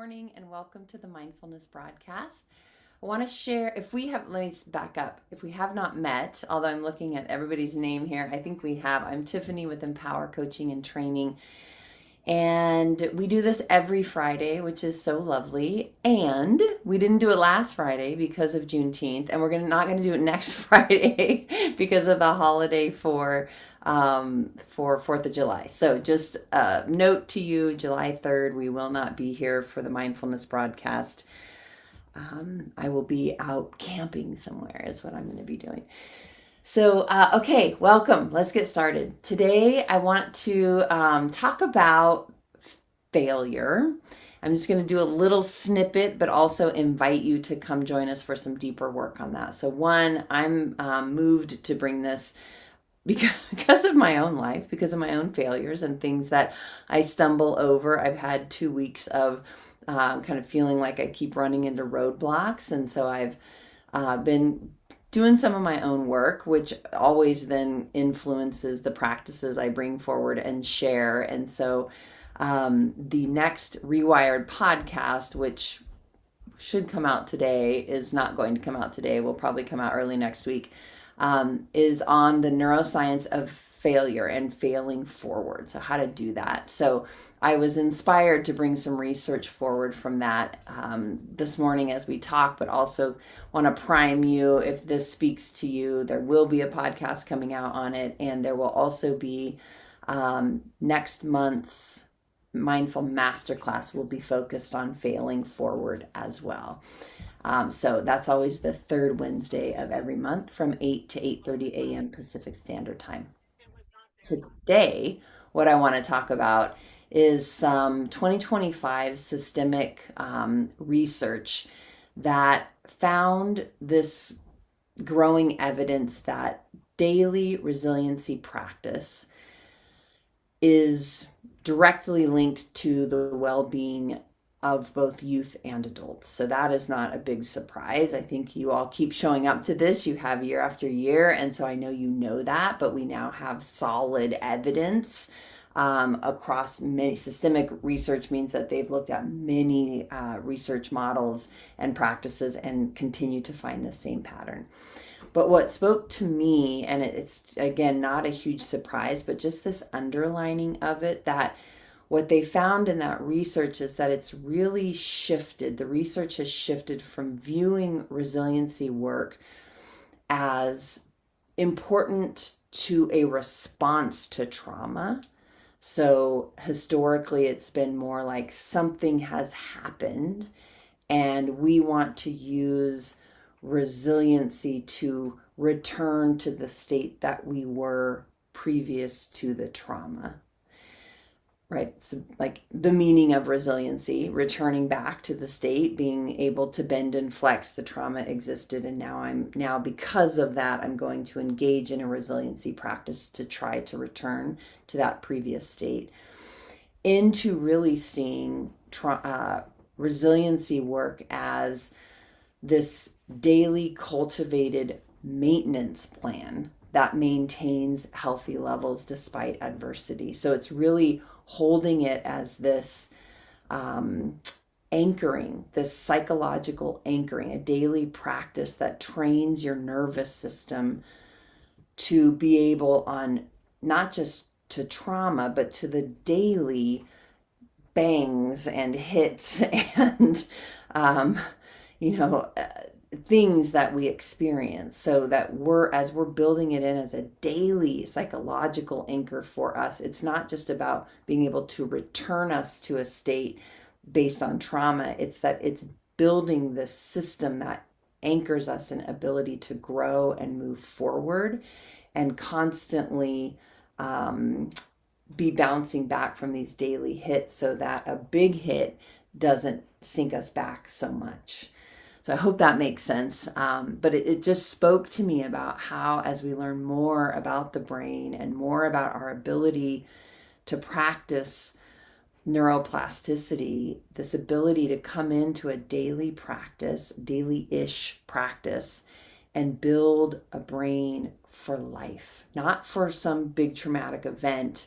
morning and welcome to the Mindfulness Broadcast. I want to share, let me back up. If we have not met, although I'm looking at everybody's name here, I think we have. I'm Tiffany with Empower Coaching and Training. And we do this every Friday, which is so lovely. And we didn't do it last Friday because of Juneteenth, and we're not going to do it next Friday because of the holiday for 4th of July. So just a note to you, July 3rd, we will not be here for the Mindfulness Broadcast. I will be out camping somewhere is what I'm going to be doing. So, okay, welcome. Let's get started. Today, I want to talk about failure. I'm just going to do a little snippet, but also invite you to come join us for some deeper work on that. So one, I'm moved to bring this because of my own life, because of my own failures and things that I stumble over. I've had 2 weeks of kind of feeling like I keep running into roadblocks. And so I've been doing some of my own work, which always then influences the practices I bring forward and share. And so the next Rewired podcast, which should come out today, is not going to come out today. Will probably come out early next week, is on the neuroscience of failure and failing forward. So how to do that. So I was inspired to bring some research forward from that this morning as we talk, but also want to prime you if this speaks to you. There will be a podcast coming out on it, and there will also be next month's Mindful MasterClass will be focused on failing forward as well. So that's always the third Wednesday of every month from 8 to 8:30 a.m. Pacific Standard Time. Today, what I want to talk about is some 2025 systemic research that found this growing evidence that daily resiliency practice is directly linked to the well-being of both youth and adults. So that is not a big surprise. I think you all keep showing up to this. You have year after year. And so I know you know that, but we now have solid evidence across many. Systemic research means that they've looked at many research models and practices and continue to find the same pattern. But what spoke to me, and it's again not a huge surprise, but just this underlining of it, that what they found in that research is that it's really shifted. The research has shifted from viewing resiliency work as important to a response to trauma. So historically, it's been more like something has happened and we want to use resiliency to return to the state that we were previous to the trauma. Right? So like the meaning of resiliency, returning back to the state, being able to bend and flex. The trauma existed, and now because of that, I'm going to engage in a resiliency practice to try to return to that previous state. Into really seeing resiliency work as this daily cultivated maintenance plan that maintains healthy levels despite adversity. So it's really holding it as this anchoring, this psychological anchoring, a daily practice that trains your nervous system to be able on not just to trauma, but to the daily bangs and hits and, things that we experience, so that as we're building it in as a daily psychological anchor for us, it's not just about being able to return us to a state based on trauma. It's that it's building this system that anchors us in ability to grow and move forward and constantly be bouncing back from these daily hits so that a big hit doesn't sink us back so much. So I hope that makes sense. But it just spoke to me about how, as we learn more about the brain and more about our ability to practice neuroplasticity, this ability to come into a daily practice, daily-ish practice, and build a brain for life, not for some big traumatic event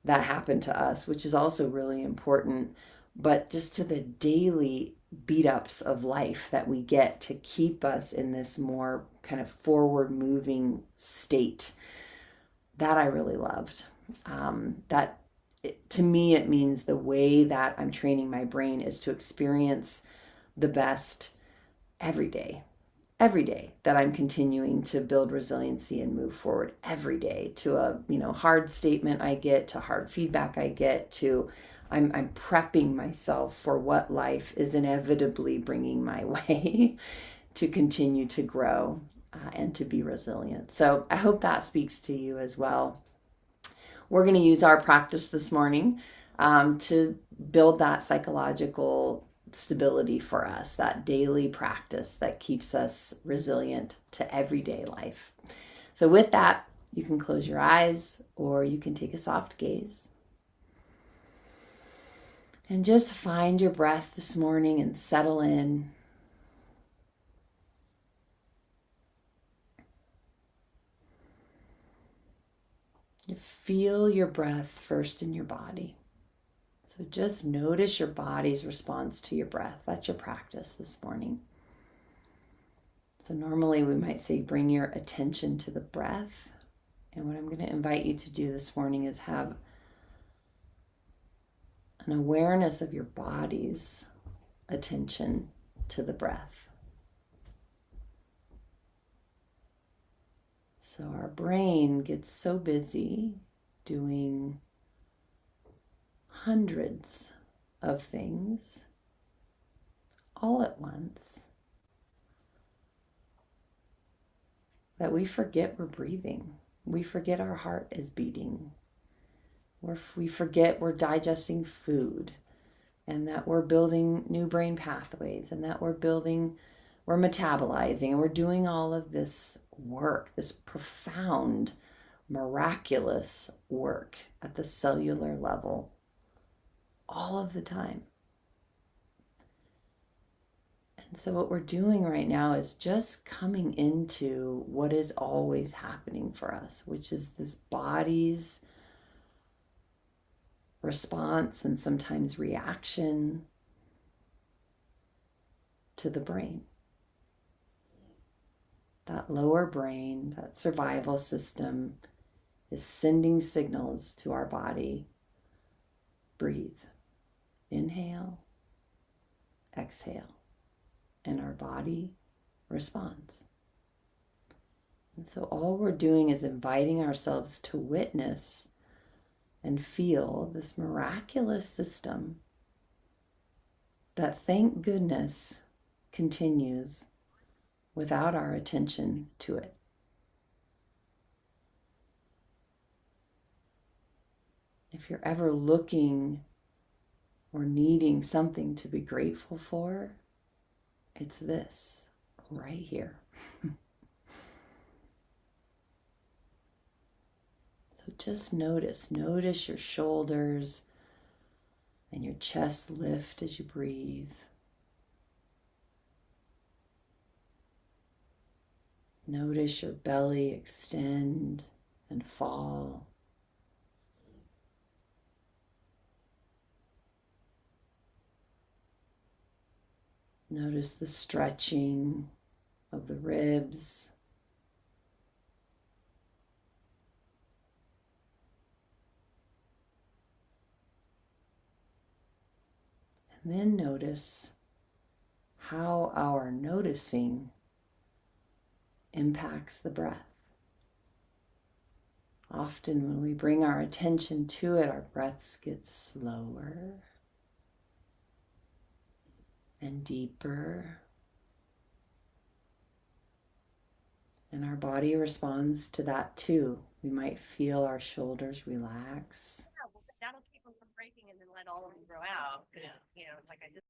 that happened to us, which is also really important, but just to the daily beat ups of life that we get to keep us in this more kind of forward moving state. That I really loved. To me, it means the way that I'm training my brain is to experience the best every day. Every day that I'm continuing to build resiliency and move forward every day, to a hard statement I get, to hard feedback I get, to I'm prepping myself for what life is inevitably bringing my way to continue to grow and to be resilient. So I hope that speaks to you as well. We're going to use our practice this morning to build that psychological stability for us, that daily practice that keeps us resilient to everyday life. So with that, you can close your eyes or you can take a soft gaze. And just find your breath this morning and settle in. You feel your breath first in your body. So just notice your body's response to your breath. That's your practice this morning. So normally we might say bring your attention to the breath. And what I'm going to invite you to do this morning is have an awareness of your body's attention to the breath. So our brain gets so busy doing hundreds of things all at once that we forget we're breathing. We forget our heart is beating. We forget we're digesting food, and that we're building new brain pathways, and that we're metabolizing, and we're doing all of this work, this profound, miraculous work at the cellular level all of the time. And so what we're doing right now is just coming into what is always happening for us, which is this body's response and sometimes reaction to the brain. That lower brain, that survival system, is sending signals to our body. Breathe. Inhale. Exhale. And our body responds. And so all we're doing is inviting ourselves to witness and feel this miraculous system that, thank goodness, continues without our attention to it. If you're ever looking or needing something to be grateful for, it's this right here. So just notice your shoulders and your chest lift as you breathe. Notice your belly extend and fall. Notice the stretching of the ribs. And then notice how our noticing impacts the breath. Often when we bring our attention to it, our breaths get slower and deeper. And our body responds to that too. We might feel our shoulders relax. Yeah, well, that'll keep them from breaking and then let all of them grow out. Yeah. It's like I just.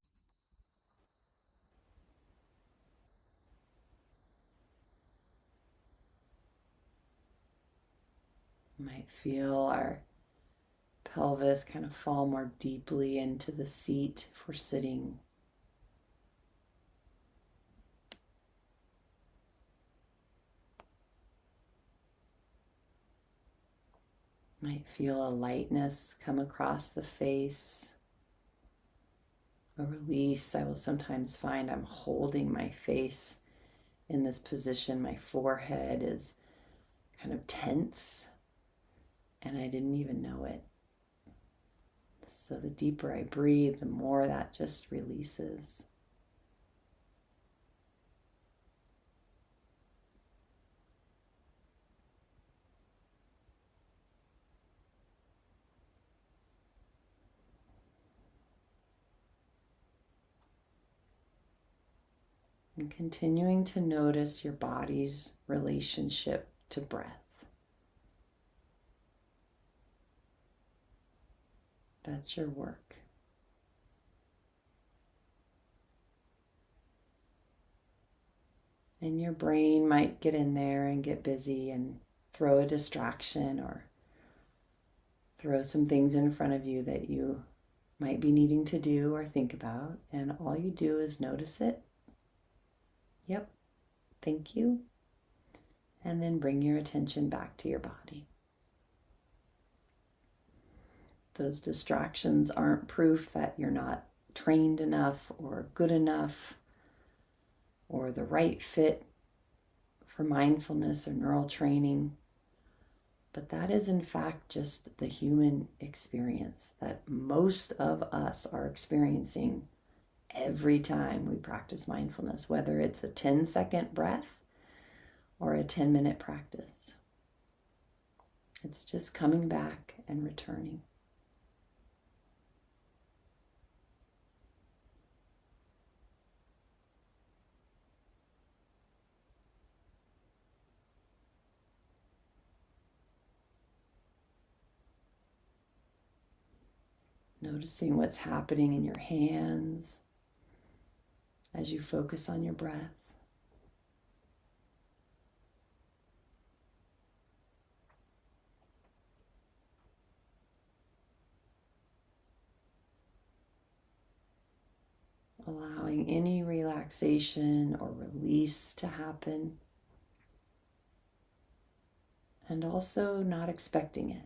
Might feel our pelvis kind of fall more deeply into the seat if we're sitting. Might feel a lightness come across the face. a release. I will sometimes find I'm holding my face in this position. My forehead is kind of tense, and I didn't even know it. So the deeper I breathe, the more that just releases. And continuing to notice your body's relationship to breath. That's your work. And your brain might get in there and get busy and throw a distraction or throw some things in front of you that you might be needing to do or think about. And all you do is notice it. Yep, thank you. And then bring your attention back to your body. Those distractions aren't proof that you're not trained enough or good enough or the right fit for mindfulness or neural training. But that is in fact just the human experience that most of us are experiencing every time we practice mindfulness, whether it's a 10-second breath or a 10-minute practice. It's just coming back and returning. Noticing what's happening in your hands as you focus on your breath. Allowing any relaxation or release to happen. And also not expecting it.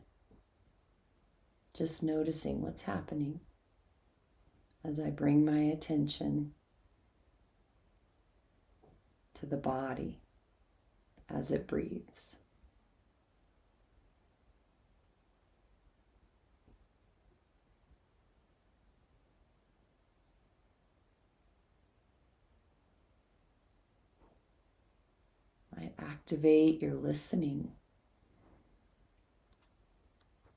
Just noticing what's happening as I bring my attention to the body as it breathes. Might activate your listening.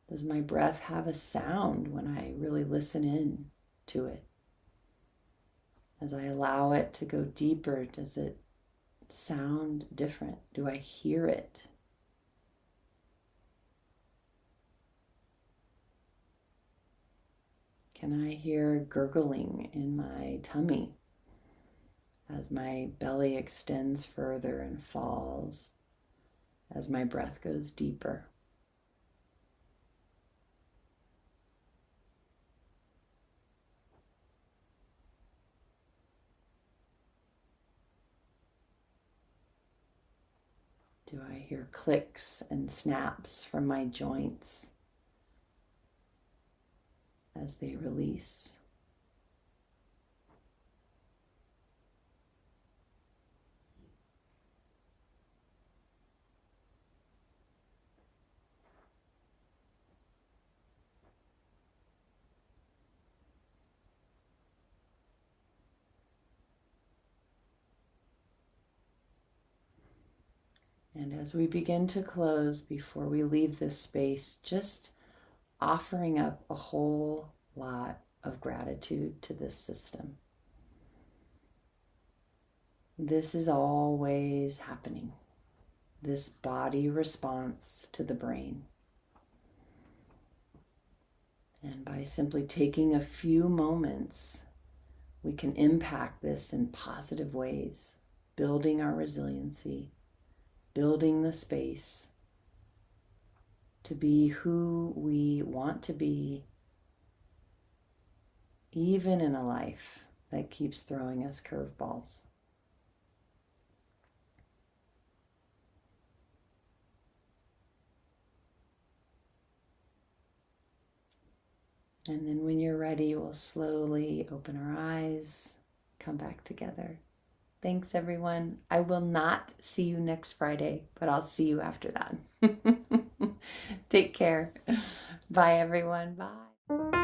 Does my breath have a sound when I really listen in to it? As I allow it to go deeper, does it sound different? Do I hear it? Can I hear gurgling in my tummy as my belly extends further and falls as my breath goes deeper? Do I hear clicks and snaps from my joints as they release? And as we begin to close, before we leave this space, just offering up a whole lot of gratitude to this system. This is always happening, this body response to the brain. And by simply taking a few moments, we can impact this in positive ways, building our resiliency, building the space to be who we want to be, even in a life that keeps throwing us curveballs. And then when you're ready, we'll slowly open our eyes, come back together. Thanks, everyone. I will not see you next Friday, but I'll see you after that. Take care. Bye, everyone. Bye.